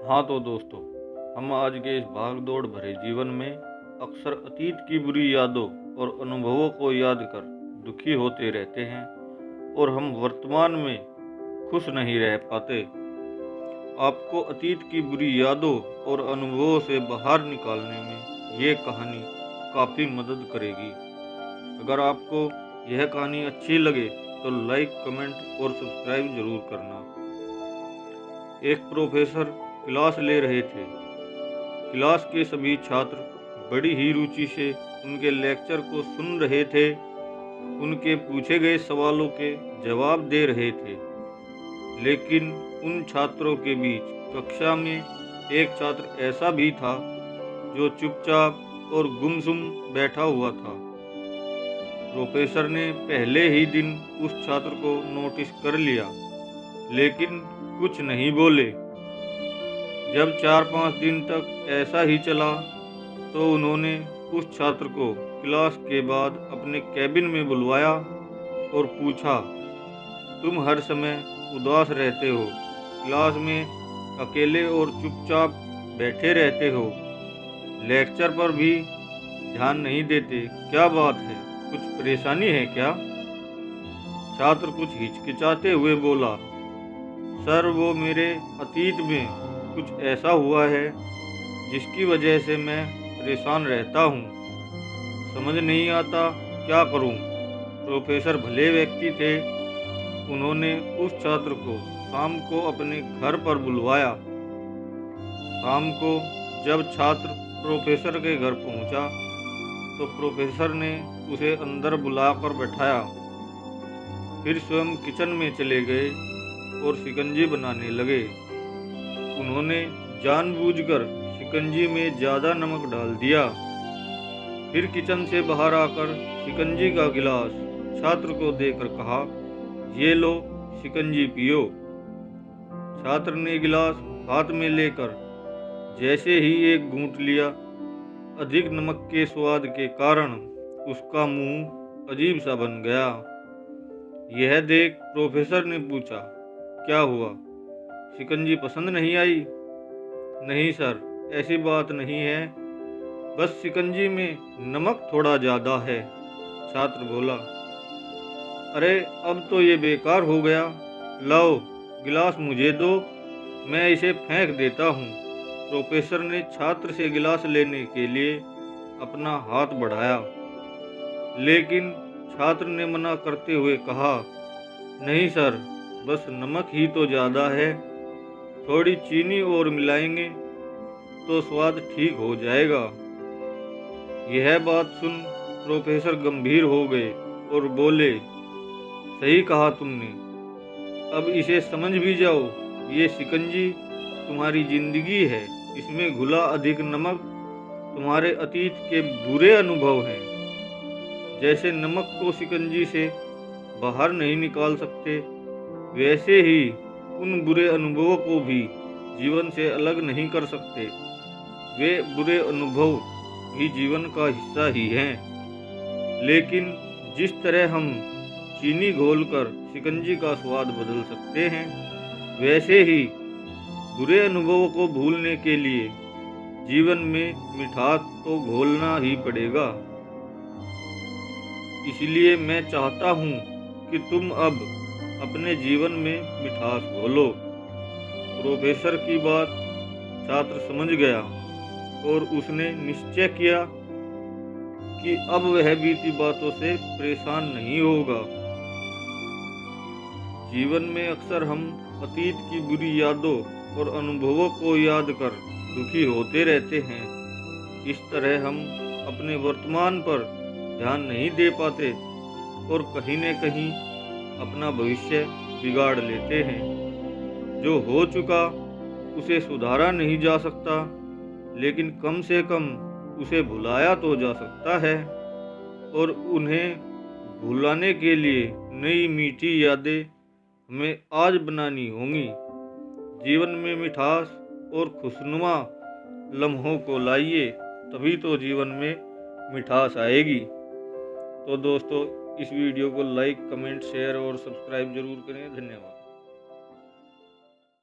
हाँ तो दोस्तों, हम आज के इस भाग दौड़ भरे जीवन में अक्सर अतीत की बुरी यादों और अनुभवों को याद कर दुखी होते रहते हैं और हम वर्तमान में खुश नहीं रह पाते। आपको अतीत की बुरी यादों और अनुभवों से बाहर निकालने में ये कहानी काफ़ी मदद करेगी। अगर आपको यह कहानी अच्छी लगे तो लाइक, कमेंट और सब्सक्राइब जरूर करना। एक प्रोफेसर क्लास ले रहे थे। क्लास के सभी छात्र बड़ी ही रुचि से उनके लेक्चर को सुन रहे थे, उनके पूछे गए सवालों के जवाब दे रहे थे। लेकिन उन छात्रों के बीच कक्षा में एक छात्र ऐसा भी था जो चुपचाप और गुमसुम बैठा हुआ था। प्रोफेसर ने पहले ही दिन उस छात्र को नोटिस कर लिया, लेकिन कुछ नहीं बोले। जब 4-5 दिन तक ऐसा ही चला तो उन्होंने उस छात्र को क्लास के बाद अपने कैबिन में बुलवाया और पूछा, तुम हर समय उदास रहते हो, क्लास में अकेले और चुपचाप बैठे रहते हो, लेक्चर पर भी ध्यान नहीं देते, क्या बात है, कुछ परेशानी है क्या? छात्र कुछ हिचकिचाते हुए बोला, सर वो मेरे अतीत में कुछ ऐसा हुआ है जिसकी वजह से मैं परेशान रहता हूँ, समझ नहीं आता क्या करूँ। प्रोफेसर भले व्यक्ति थे, उन्होंने उस छात्र को शाम को अपने घर पर बुलवाया। शाम को जब छात्र प्रोफेसर के घर पहुंचा तो प्रोफेसर ने उसे अंदर बुलाकर बैठाया। फिर स्वयं किचन में चले गए और शिकंजी बनाने लगे। उन्होंने जानबूझकर शिकंजी में ज़्यादा नमक डाल दिया। फिर किचन से बाहर आकर शिकंजी का गिलास छात्र को देकर कहा, ये लो शिकंजी पियो। छात्र ने गिलास हाथ में लेकर जैसे ही एक घूंट लिया, अधिक नमक के स्वाद के कारण उसका मुंह अजीब सा बन गया। यह देख प्रोफेसर ने पूछा, क्या हुआ, शिकंजी पसंद नहीं आई? नहीं सर, ऐसी बात नहीं है, बस शिकंजी में नमक थोड़ा ज़्यादा है। छात्र बोला, अरे अब तो ये बेकार हो गया, लाओ गिलास मुझे दो, मैं इसे फेंक देता हूँ। प्रोफेसर ने छात्र से गिलास लेने के लिए अपना हाथ बढ़ाया, लेकिन छात्र ने मना करते हुए कहा, नहीं सर, बस नमक ही तो ज़्यादा है, थोड़ी चीनी और मिलाएंगे तो स्वाद ठीक हो जाएगा। यह बात सुन प्रोफेसर गंभीर हो गए और बोले, सही कहा तुमने, अब इसे समझ भी जाओ, ये शिकंजी तुम्हारी जिंदगी है, इसमें घुला अधिक नमक तुम्हारे अतीत के बुरे अनुभव हैं। जैसे नमक को शिकंजी से बाहर नहीं निकाल सकते, वैसे ही उन बुरे अनुभवों को भी जीवन से अलग नहीं कर सकते। वे बुरे अनुभव भी जीवन का हिस्सा ही हैं। लेकिन जिस तरह हम चीनी घोलकर शिकंजी का स्वाद बदल सकते हैं, वैसे ही बुरे अनुभवों को भूलने के लिए जीवन में मिठास तो घोलना ही पड़ेगा। इसलिए मैं चाहता हूँ कि तुम अब अपने जीवन में मिठास घोलो। प्रोफेसर की बात छात्र समझ गया और उसने निश्चय किया कि अब वह बीती बातों से परेशान नहीं होगा। जीवन में अक्सर हम अतीत की बुरी यादों और अनुभवों को याद कर दुखी होते रहते हैं। इस तरह हम अपने वर्तमान पर ध्यान नहीं दे पाते और कहीं न कहीं अपना भविष्य बिगाड़ लेते हैं। जो हो चुका उसे सुधारा नहीं जा सकता, लेकिन कम से कम उसे भुलाया तो जा सकता है। और उन्हें भुलाने के लिए नई मीठी यादें हमें आज बनानी होंगी। जीवन में मिठास और खुशनुमा लम्हों को लाइए, तभी तो जीवन में मिठास आएगी। तो दोस्तों, इस वीडियो को लाइक, कमेंट, शेयर और सब्सक्राइब जरूर करें। धन्यवाद।